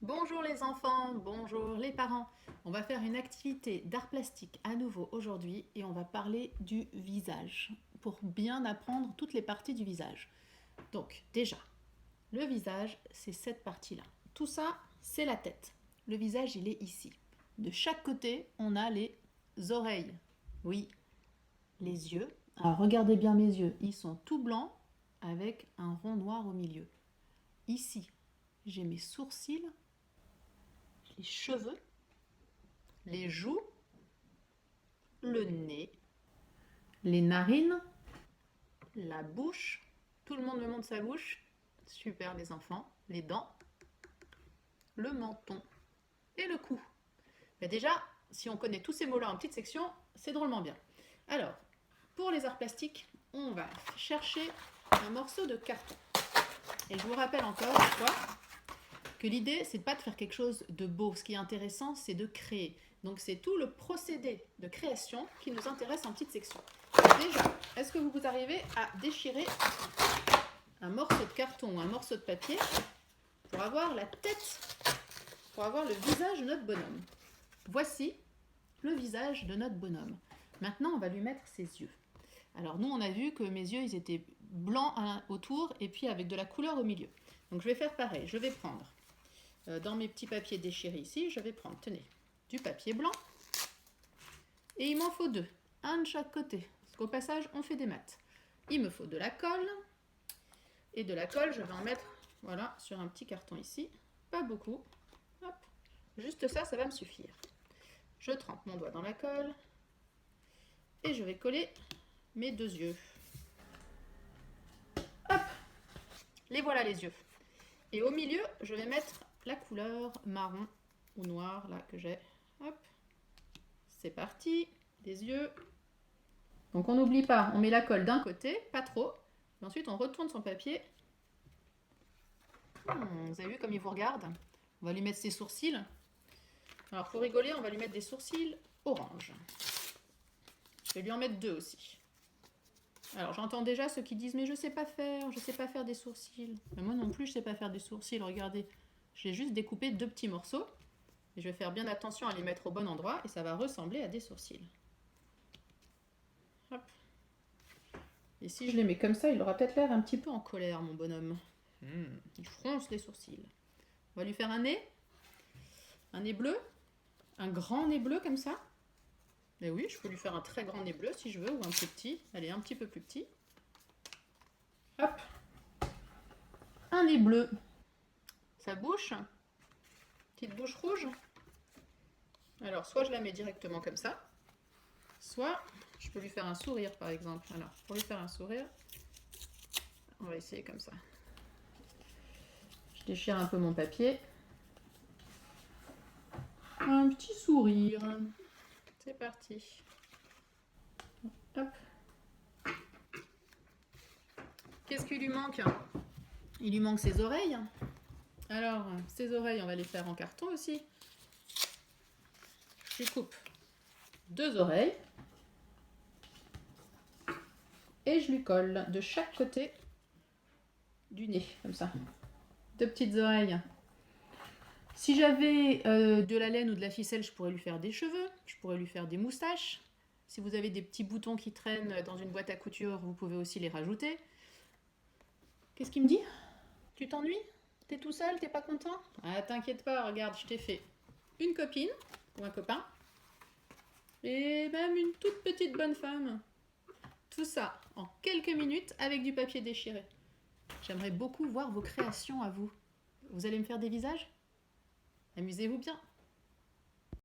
Bonjour les enfants, bonjour les parents. On va faire une activité d'art plastique à nouveau aujourd'hui et on va parler du visage pour bien apprendre toutes les parties du visage. Donc déjà, le visage, c'est cette partie-là. Tout ça, c'est la tête. Le visage, il est ici. De chaque côté, on a les oreilles. Oui, les yeux. Alors regardez bien mes yeux, ils sont tout blancs avec un rond noir au milieu. Ici, j'ai mes sourcils, les cheveux, les joues, le nez, les narines, la bouche. Tout le monde me montre sa bouche. Super les enfants. Les dents, le menton et le cou. Mais déjà, si on connaît tous ces mots-là en petites sections, c'est drôlement bien. Alors, pour les arts plastiques, on va chercher un morceau de carton. Et je vous rappelle encore une fois que l'idée, c'est pas de faire quelque chose de beau. Ce qui est intéressant, c'est de créer. Donc c'est tout le procédé de création qui nous intéresse en petite section. Déjà, est-ce que vous arrivez à déchirer un morceau de carton ou un morceau de papier pour avoir la tête, pour avoir le visage de notre bonhomme? Voici le visage de notre bonhomme. Maintenant, on va lui mettre ses yeux. Alors nous, on a vu que mes yeux, ils étaient blancs autour et puis avec de la couleur au milieu. Donc je vais faire pareil. Je vais prendre, dans mes petits papiers déchirés ici, je vais prendre, tenez, du papier blanc. Et il m'en faut deux, un de chaque côté. Parce qu'au passage, on fait des maths. Il me faut de la colle. Et de la colle, je vais en mettre, voilà, sur un petit carton ici. Pas beaucoup. Hop. Juste ça, ça va me suffire. Je trempe mon doigt dans la colle. Et je vais coller mes deux yeux. Hop. Les voilà les yeux. Et au milieu, je vais mettre la couleur marron ou noir, là, que j'ai. Hop. C'est parti. Les yeux. Donc on n'oublie pas, on met la colle d'un côté, pas trop. Et ensuite, on retourne son papier. Vous avez vu comme il vous regarde? On va lui mettre ses sourcils. Alors pour rigoler, on va lui mettre des sourcils orange. Je vais lui en mettre deux aussi. Alors j'entends déjà ceux qui disent mais je sais pas faire des sourcils. Mais moi non plus je sais pas faire des sourcils, regardez. J'ai juste découpé deux petits morceaux. Et je vais faire bien attention à les mettre au bon endroit et ça va ressembler à des sourcils. Hop. Et si je les mets comme ça, il aura peut-être l'air un petit peu en colère, mon bonhomme. Il fronce les sourcils. On va lui faire un nez bleu, un grand nez bleu comme ça. Mais oui, je peux lui faire un très grand nez bleu si je veux, ou un plus petit. Allez, un petit peu plus petit. Hop. Un nez bleu. Sa bouche, petite bouche rouge. Alors, soit je la mets directement comme ça, soit je peux lui faire un sourire par exemple. Alors, pour lui faire un sourire, on va essayer comme ça. Je déchire un peu mon papier. Un petit sourire. C'est parti. Hop. Qu'est-ce qu'il lui manque? Il lui manque ses oreilles. Alors, ses oreilles, on va les faire en carton aussi. Je coupe deux oreilles. Et je lui colle de chaque côté du nez, comme ça. Deux petites oreilles. Si j'avais de la laine ou de la ficelle, je pourrais lui faire des cheveux, je pourrais lui faire des moustaches. Si vous avez des petits boutons qui traînent dans une boîte à couture, vous pouvez aussi les rajouter. Qu'est-ce qu'il me dit? Tu t'ennuies? T'es tout seul? T'es pas content? Ah, t'inquiète pas, regarde, je t'ai fait une copine ou un copain et même une toute petite bonne femme. Tout ça en quelques minutes avec du papier déchiré. J'aimerais beaucoup voir vos créations à vous. Vous allez me faire des visages? Amusez-vous bien.